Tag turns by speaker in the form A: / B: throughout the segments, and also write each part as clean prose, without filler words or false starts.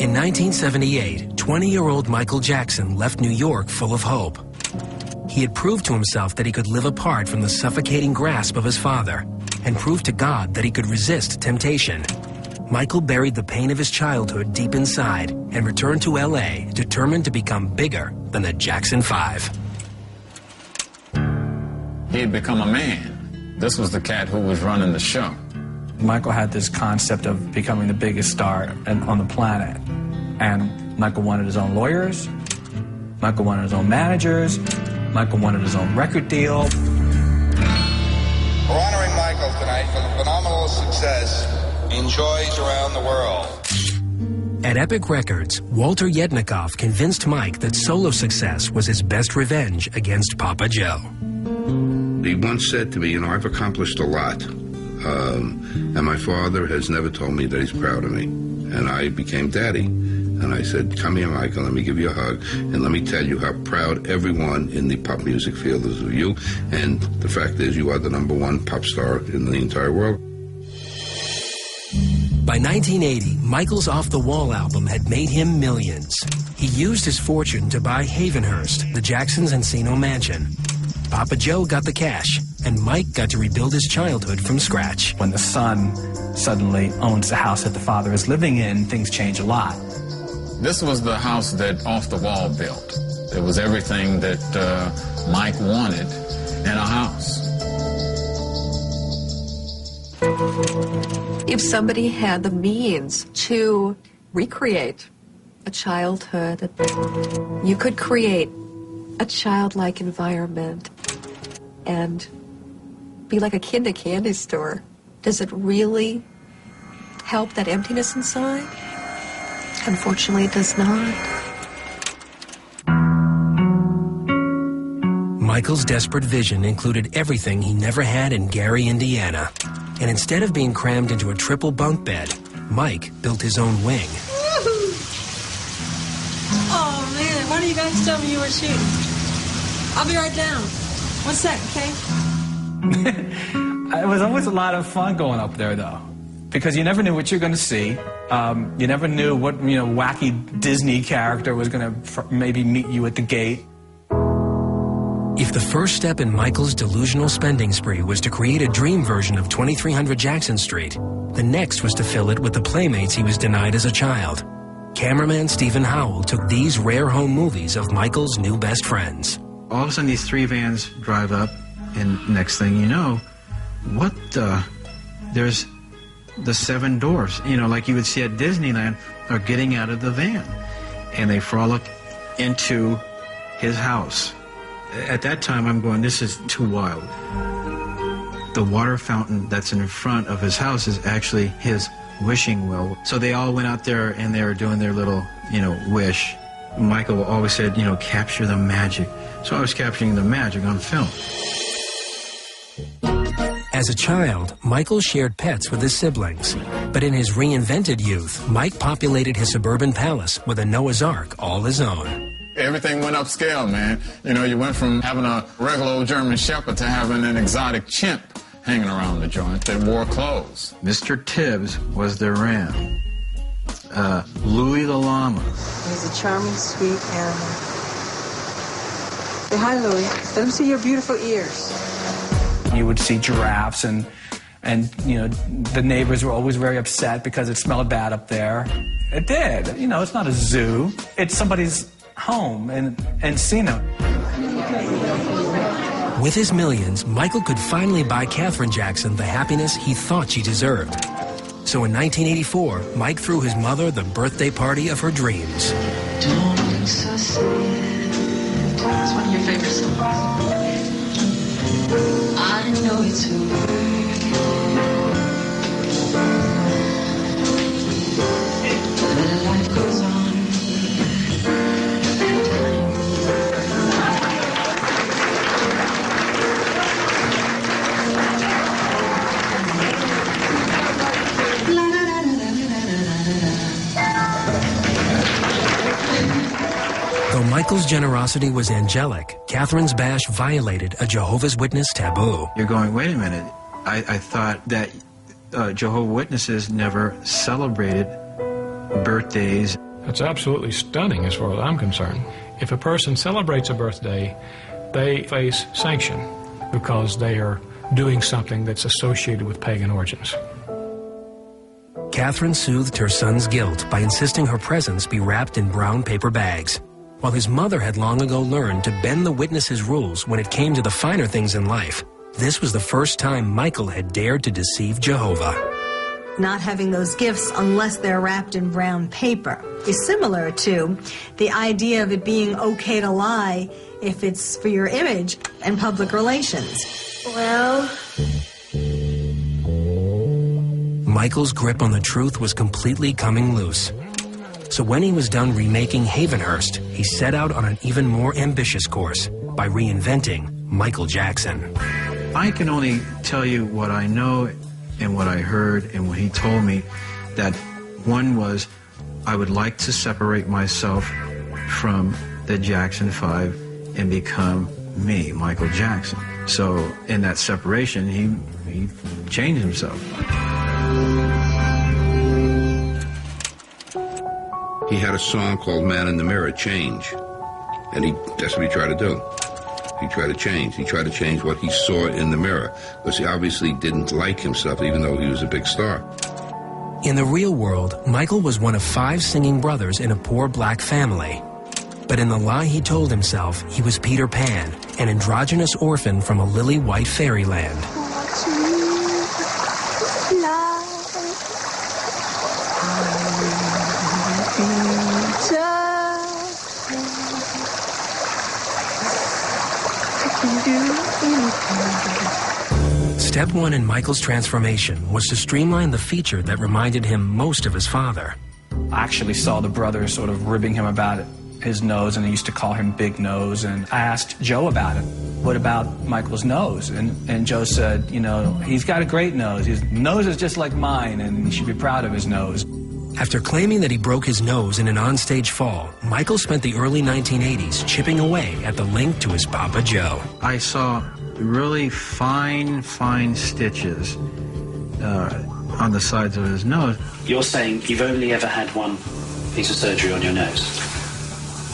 A: In 1978, 20-year-old Michael Jackson left New York full of hope. He had proved to himself that he could live apart from the suffocating grasp of his father, and proved to God that he could resist temptation. Michael buried the pain of his childhood deep inside and returned to L.A. determined to become bigger than the Jackson 5.
B: He had become a man. This was the cat who was running the show.
C: Michael had this concept of becoming the biggest star on the planet. And Michael wanted his own lawyers. Michael wanted his own managers. Michael wanted his own record deal.
D: We're honoring Michael tonight for the phenomenal success he enjoys around the world.
A: At Epic Records, Walter Yednikoff convinced Mike that solo success was his best revenge against Papa Joe.
E: He once said to me, you know, I've accomplished a lot. And my father has never told me that he's proud of me. And I became daddy. And I said, come here, Michael, let me give you a hug. And let me tell you how proud everyone in the pop music field is of you. And the fact is, you are the #1 pop star in the entire world.
A: By 1980, Michael's Off the Wall album had made him millions. He used his fortune to buy Havenhurst, the Jacksons' Encino mansion. Papa Joe got the cash, and Mike got to rebuild his childhood from scratch.
C: When the son suddenly owns the house that the father is living in, things change a lot.
B: This was the house that Off the Wall built. It was everything that Mike wanted in a house.
F: If somebody had the means to recreate a childhood, you could create a childlike environment and be like a kid in a candy store. Does it really help that emptiness inside? Unfortunately, it does not.
A: Michael's desperate vision included everything he never had in Gary, Indiana. And instead of being crammed into a triple bunk bed, Mike built his own wing.
G: Oh, man, why don't you guys tell me you were shooting? I'll be right down. 1 sec, okay?
C: It was always a lot of fun going up there, though, because you never knew what you were going to see. You never knew what, wacky Disney character was going to maybe meet you at the gate.
A: If the first step in Michael's delusional spending spree was to create a dream version of 2300 Jackson Street, the next was to fill it with the playmates he was denied as a child. Cameraman Stephen Howell took these rare home movies of Michael's new best friends.
H: All of a sudden, these 3 vans drive up, and next thing you know, there's the 7 doors, like you would see at Disneyland, are getting out of the van. And they frolic into his house. At that time, I'm going, this is too wild. The water fountain that's in front of his house is actually his wishing well. So they all went out there and they were doing their little, wish. Michael always said, capture the magic. So I was capturing the magic on film.
A: As a child, Michael shared pets with his siblings. But in his reinvented youth, Mike populated his suburban palace with a Noah's Ark all his own.
B: Everything went upscale, man. You went from having a regular old German Shepherd to having an exotic chimp hanging around the joint that wore clothes.
H: Mr. Tibbs was the ram. Louis the llama.
G: He's a charming, sweet animal. Say hi, Louis. Let him see your beautiful ears.
C: You would see giraffes, and the neighbors were always very upset because it smelled bad up there. It did. It's not a zoo. It's somebody's home in Encino.
A: With his millions, Michael could finally buy Katherine Jackson the happiness he thought she deserved. So in 1984, Mike threw his mother the birthday party of her dreams.
G: Don't look so sad. It's one of your favorite songs. I know it's hard. But life goes on.
A: Though Michael's generosity was angelic, Catherine's bash violated a Jehovah's Witness taboo.
H: You're going, wait a minute. I thought that Jehovah's Witnesses never celebrated birthdays.
I: That's absolutely stunning as far as I'm concerned. If a person celebrates a birthday, they face sanction because they are doing something that's associated with pagan origins.
A: Catherine soothed her son's guilt by insisting her presents be wrapped in brown paper bags. While his mother had long ago learned to bend the witness's rules when it came to the finer things in life, this was the first time Michael had dared to deceive Jehovah.
J: Not having those gifts unless they're wrapped in brown paper is similar to the idea of it being okay to lie if it's for your image and public relations.
F: Well...
A: Michael's grip on the truth was completely coming loose. So when he was done remaking Havenhurst, he set out on an even more ambitious course by reinventing Michael Jackson.
H: I can only tell you what I know and what I heard and what he told me. That one was, I would like to separate myself from the Jackson 5 and become me, Michael Jackson. So in that separation, he changed himself.
E: He had a song called Man in the Mirror, Change. And that's what he tried to do. He tried to change. He tried to change what he saw in the mirror, because he obviously didn't like himself, even though he was a big star.
A: In the real world, Michael was one of 5 singing brothers in a poor black family. But in the lie he told himself, he was Peter Pan, an androgynous orphan from a lily-white fairyland. Step 1 in Michael's transformation was to streamline the feature that reminded him most of his father.
C: I actually saw the brothers sort of ribbing him about his nose, and they used to call him Big Nose. And I asked Joe about it. What about Michael's nose? And Joe said, you know, he's got a great nose. His nose is just like mine, and he should be proud of his nose.
A: After claiming that he broke his nose in an onstage fall, Michael spent the early 1980s chipping away at the link to his Papa Joe.
H: I saw really fine stitches on the sides of his nose.
K: You're saying you've only ever had one piece of surgery on your nose?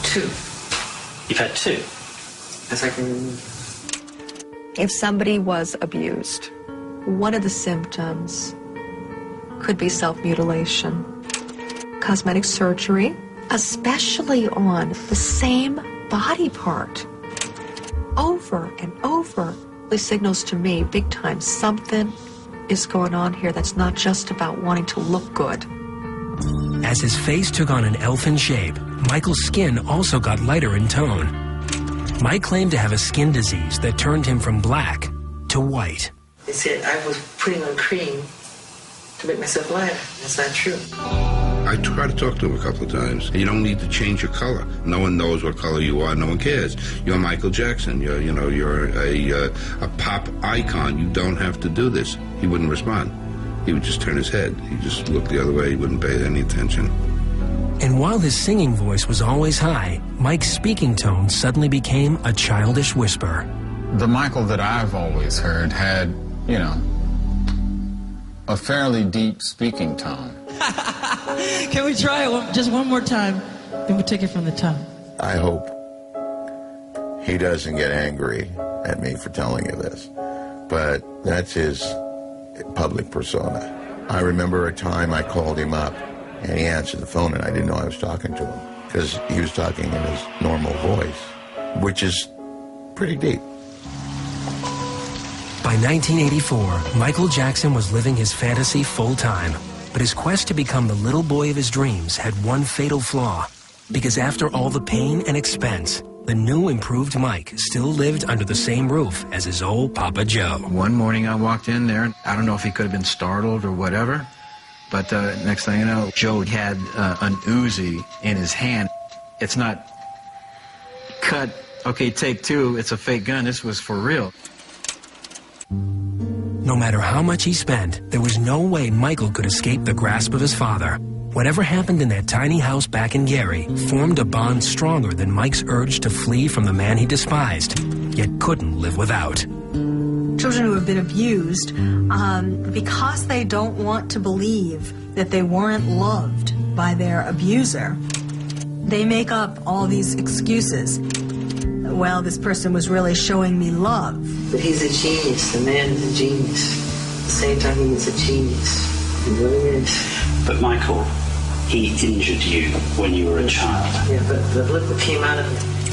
F: 2.
K: You've had 2?
F: As I can... If somebody was abused, one of the symptoms could be self-mutilation. Cosmetic surgery, especially on the same body part, over and over, this signals to me big time something is going on here that's not just about wanting to look good.
A: As his face took on an elfin shape, Michael's skin also got lighter in tone. Mike claimed to have a skin disease that turned him from black to white.
G: They said I was putting on cream to make myself lighter. That's not true.
E: I tried to talk to him a couple of times. You don't need to change your color. No one knows what color you are. No one cares. You're Michael Jackson. You're a pop icon. You don't have to do this. He wouldn't respond. He would just turn his head. He just looked the other way. He wouldn't pay any attention.
A: And while his singing voice was always high, Mike's speaking tone suddenly became a childish whisper.
B: The Michael that I've always heard had, a fairly deep speaking tone.
G: Can we try it just one more time? Then we'll take it from the top.
L: I hope he doesn't get angry at me for telling you this, but that's his public persona. I remember a time I called him up, and he answered the phone, and I didn't know I was talking to him, because he was talking in his normal voice, which is pretty deep.
A: By 1984, Michael Jackson was living his fantasy full-time, but his quest to become the little boy of his dreams had one fatal flaw, because after all the pain and expense, the new improved Mike still lived under the same roof as his old Papa Joe.
H: One morning I walked in there, and I don't know if he could have been startled or whatever, but next thing you know, Joe had an Uzi in his hand. It's not cut, okay, take 2, it's a fake gun, this was for real.
A: No matter how much he spent, there was no way Michael could escape the grasp of his father. Whatever happened in that tiny house back in Gary formed a bond stronger than Mike's urge to flee from the man he despised, yet couldn't live without.
J: Children who have been abused, because they don't want to believe that they weren't loved by their abuser, They make up all these excuses. Well, this person was really showing me love.
M: But he's a genius. The man is a genius. At the same time, he is a genius. He really is.
K: But Michael, he injured you when you were a child.
M: Yeah, but look what came out of it.